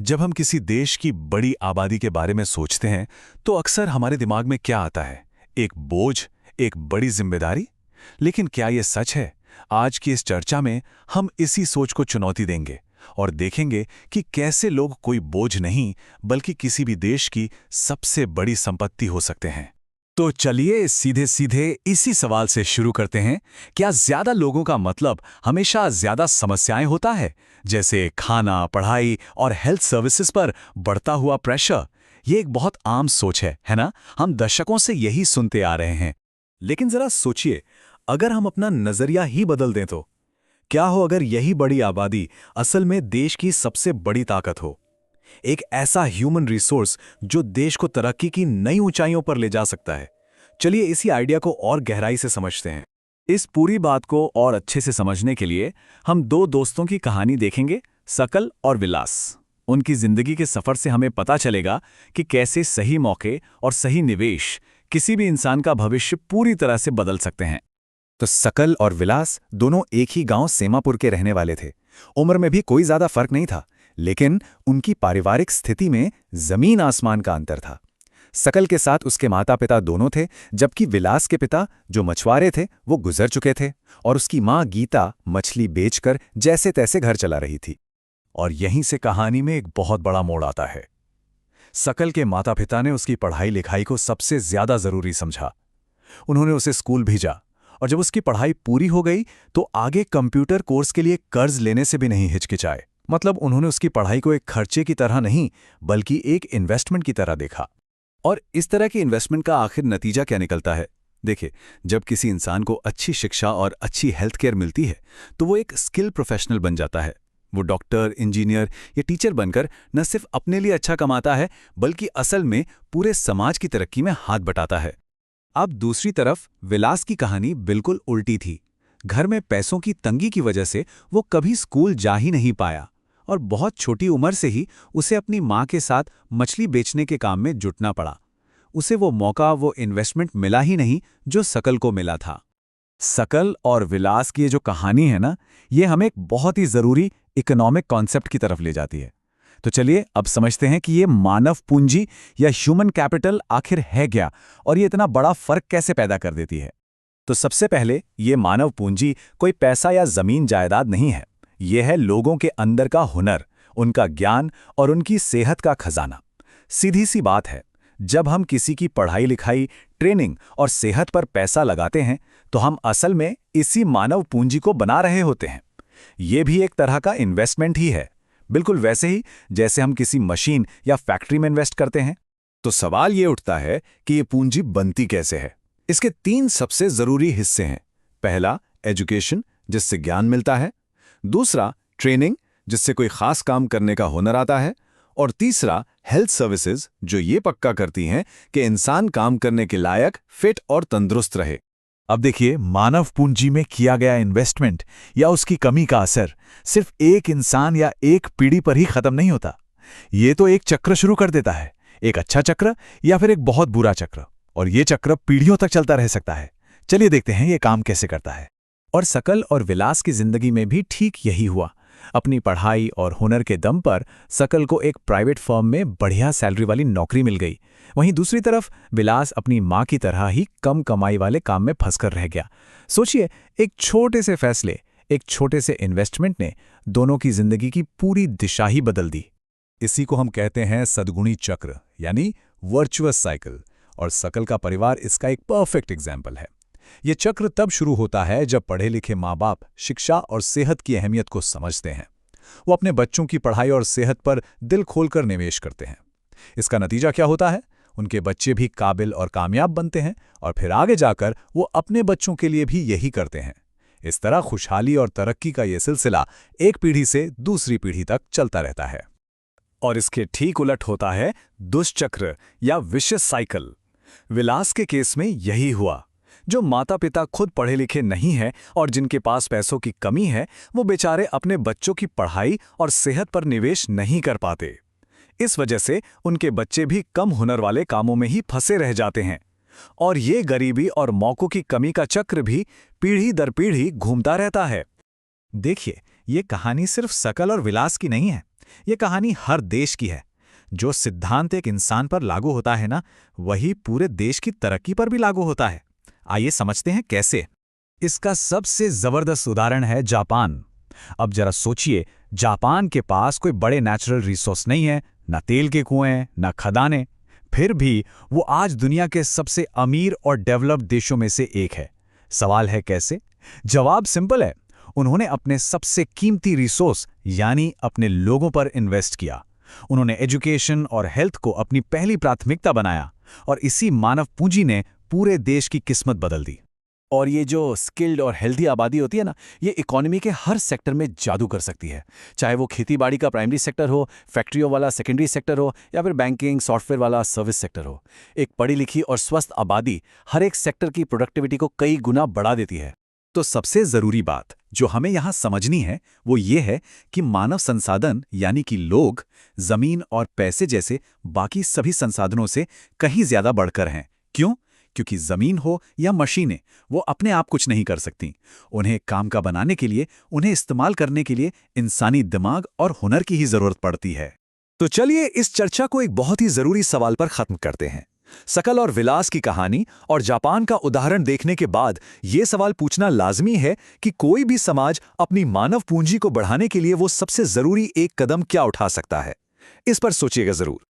जब हम किसी देश की बड़ी आबादी के बारे में सोचते हैं तो अक्सर हमारे दिमाग में क्या आता है? एक बोझ, एक बड़ी जिम्मेदारी। लेकिन क्या यह सच है? आज की इस चर्चा में हम इसी सोच को चुनौती देंगे और देखेंगे कि कैसे लोग कोई बोझ नहीं बल्कि किसी भी देश की सबसे बड़ी संपत्ति हो सकते हैं। तो चलिए सीधे सीधे इसी सवाल से शुरू करते हैं। क्या ज्यादा लोगों का मतलब हमेशा ज्यादा समस्याएं होता है, जैसे खाना, पढ़ाई और हेल्थ सर्विसेज पर बढ़ता हुआ प्रेशर? ये एक बहुत आम सोच है ना? हम दशकों से यही सुनते आ रहे हैं। लेकिन जरा सोचिए, अगर हम अपना नजरिया ही बदल दें तो क्या हो अगर यही बड़ी आबादी असल में देश की सबसे बड़ी ताकत हो? एक ऐसा ह्यूमन रिसोर्स जो देश को तरक्की की नई ऊंचाइयों पर ले जा सकता है। चलिए इसी आइडिया को और गहराई से समझते हैं। इस पूरी बात को और अच्छे से समझने के लिए हम दो दोस्तों की कहानी देखेंगे, सकल और विलास। उनकी जिंदगी के सफर से हमें पता चलेगा कि कैसे सही मौके और सही निवेश किसी भी इंसान का भविष्य पूरी तरह से बदल सकते हैं। तो सकल और विलास दोनों एक ही गांव सेमापुर के रहने वाले थे। उम्र में भी कोई ज्यादा फर्क नहीं था, लेकिन उनकी पारिवारिक स्थिति में जमीन आसमान का अंतर था। सकल के साथ उसके माता पिता दोनों थे, जबकि विलास के पिता जो मछुआरे थे वो गुजर चुके थे और उसकी मां गीता मछली बेचकर जैसे तैसे घर चला रही थी। और यहीं से कहानी में एक बहुत बड़ा मोड़ आता है। सकल के माता पिता ने उसकी पढ़ाई लिखाई को सबसे ज्यादा जरूरी समझा। उन्होंने उसे स्कूल भेजा और जब उसकी पढ़ाई पूरी हो गई तो आगे कंप्यूटर कोर्स के लिए कर्ज लेने से भी नहीं हिचकिचाए। मतलब उन्होंने उसकी पढ़ाई को एक खर्चे की तरह नहीं बल्कि एक इन्वेस्टमेंट की तरह देखा। और इस तरह के इन्वेस्टमेंट का आखिर नतीजा क्या निकलता है? देखिए, जब किसी इंसान को अच्छी शिक्षा और अच्छी हेल्थ केयर मिलती है तो वो एक स्किल प्रोफेशनल बन जाता है। वो डॉक्टर, इंजीनियर या टीचर बनकर न सिर्फ अपने लिए अच्छा कमाता है बल्कि असल में पूरे समाज की तरक्की में हाथ बटाता है। अब दूसरी तरफ विलास की कहानी बिल्कुल उल्टी थी। घर में पैसों की तंगी की वजह से वो कभी स्कूल जा ही नहीं पाया और बहुत छोटी उम्र से ही उसे अपनी मां के साथ मछली बेचने के काम में जुटना पड़ा। उसे वो मौका, वो इन्वेस्टमेंट मिला ही नहीं जो सकल को मिला था। सकल और विलास की ये जो कहानी है ना, ये हमें एक बहुत ही जरूरी इकोनॉमिक कॉन्सेप्ट की तरफ ले जाती है। तो चलिए अब समझते हैं कि ये मानव पूंजी या ह्यूमन कैपिटल आखिर है क्या और ये इतना बड़ा फर्क कैसे पैदा कर देती है। तो सबसे पहले ये मानव पूंजी कोई पैसा या जमीन जायदाद नहीं है। ये है लोगों के अंदर का हुनर, उनका ज्ञान और उनकी सेहत का खजाना। सीधी सी बात है, जब हम किसी की पढ़ाई लिखाई, ट्रेनिंग और सेहत पर पैसा लगाते हैं तो हम असल में इसी मानव पूंजी को बना रहे होते हैं। ये भी एक तरह का इन्वेस्टमेंट ही है, बिल्कुल वैसे ही जैसे हम किसी मशीन या फैक्ट्री में इन्वेस्ट करते हैं। तो सवाल ये उठता है कि ये पूंजी बनती कैसे है। इसके 3 सबसे जरूरी हिस्से हैं। पहला, एजुकेशन, जिससे ज्ञान मिलता है। दूसरा, ट्रेनिंग, जिससे कोई खास काम करने का हुनर आता है। और तीसरा, हेल्थ सर्विसेज, जो ये पक्का करती हैं कि इंसान काम करने के लायक, फिट और तंदुरुस्त रहे। अब देखिए, मानव पूंजी में किया गया इन्वेस्टमेंट या उसकी कमी का असर सिर्फ एक इंसान या एक पीढ़ी पर ही खत्म नहीं होता। ये तो एक चक्र शुरू कर देता है, एक अच्छा चक्र या फिर एक बहुत बुरा चक्र, और ये चक्र पीढ़ियों तक चलता रह सकता है। चलिए देखते हैं ये काम कैसे करता है। और सकल और विलास की जिंदगी में भी ठीक यही हुआ। अपनी पढ़ाई और हुनर के दम पर सकल को एक प्राइवेट फर्म में बढ़िया सैलरी वाली नौकरी मिल गई। वहीं दूसरी तरफ विलास अपनी मां की तरह ही कम कमाई वाले काम में फंसकर रह गया। सोचिए, एक छोटे से फैसले, एक छोटे से इन्वेस्टमेंट ने दोनों की जिंदगी की पूरी दिशा ही बदल दी। इसी को हम कहते हैं सद्गुणी चक्र, यानी वर्चुअस साइकिल। और सकल का परिवार इसका एक परफेक्ट एग्जाम्पल है। ये चक्र तब शुरू होता है जब पढ़े लिखे माँ बाप शिक्षा और सेहत की अहमियत को समझते हैं। वो अपने बच्चों की पढ़ाई और सेहत पर दिल खोलकर निवेश करते हैं। इसका नतीजा क्या होता है? उनके बच्चे भी काबिल और कामयाब बनते हैं और फिर आगे जाकर वो अपने बच्चों के लिए भी यही करते हैं। इस तरह खुशहाली और तरक्की का ये सिलसिला एक पीढ़ी से दूसरी पीढ़ी तक चलता रहता है। और इसके ठीक उलट होता है दुष्चक्र या विशियस साइकिल। विलास के केस में यही हुआ। जो माता पिता खुद पढ़े लिखे नहीं हैं और जिनके पास पैसों की कमी है, वो बेचारे अपने बच्चों की पढ़ाई और सेहत पर निवेश नहीं कर पाते। इस वजह से उनके बच्चे भी कम हुनर वाले कामों में ही फंसे रह जाते हैं। और ये गरीबी और मौकों की कमी का चक्र भी पीढ़ी दर पीढ़ी घूमता रहता है। देखिए, ये कहानी सिर्फ सकल और विलास की नहीं है, ये कहानी हर देश की है। जो सिद्धांत एक इंसान पर लागू होता है ना, वही पूरे देश की तरक्की पर भी लागू होता है। आइए समझते हैं कैसे। इसका सबसे जबरदस्त उदाहरण है जापान। अब जरा सोचिए, जापान के पास कोई बड़े नेचुरल रिसोर्स नहीं है, ना तेल के कुएं, ना खदानें। फिर भी वो आज दुनिया के सबसे अमीर और डेवलप्ड देशों में से एक है। सवाल है कैसे? जवाब सिंपल है। उन्होंने अपने सबसे कीमती रिसोर्स यानी अपने लोगों पर इन्वेस्ट किया। उन्होंने एजुकेशन और हेल्थ को अपनी पहली प्राथमिकता बनाया, और इसी मानव पूंजी ने पूरे देश की किस्मत बदल दी। और ये जो स्किल्ड और हेल्दी आबादी होती है ना, ये इकोनॉमी के हर सेक्टर में जादू कर सकती है। चाहे वो खेतीबाड़ी का प्राइमरी सेक्टर हो, फैक्ट्रियों वाला सेकेंडरी सेक्टर हो, या फिर बैंकिंग सॉफ्टवेयर वाला सर्विस सेक्टर हो। एक पढ़ी लिखी और स्वस्थ आबादी हर एक सेक्टर की प्रोडक्टिविटी को कई गुना बढ़ा देती है। तो सबसे जरूरी बात जो हमें यहाँ समझनी है वो ये है कि मानव संसाधन यानी कि लोग जमीन और पैसे जैसे बाकी सभी संसाधनों से कहीं ज्यादा बढ़कर हैं। क्यों? क्योंकि जमीन हो या मशीनें, वो अपने आप कुछ नहीं कर सकती। उन्हें काम का बनाने के लिए, उन्हें इस्तेमाल करने के लिए इंसानी दिमाग और हुनर की ही जरूरत पड़ती है। तो चलिए इस चर्चा को एक बहुत ही जरूरी सवाल पर खत्म करते हैं। सकल और विलास की कहानी और जापान का उदाहरण देखने के बाद ये सवाल पूछना लाजमी है कि कोई भी समाज अपनी मानव पूंजी को बढ़ाने के लिए वो सबसे जरूरी एक कदम क्या उठा सकता है। इस पर सोचिएगा जरूर।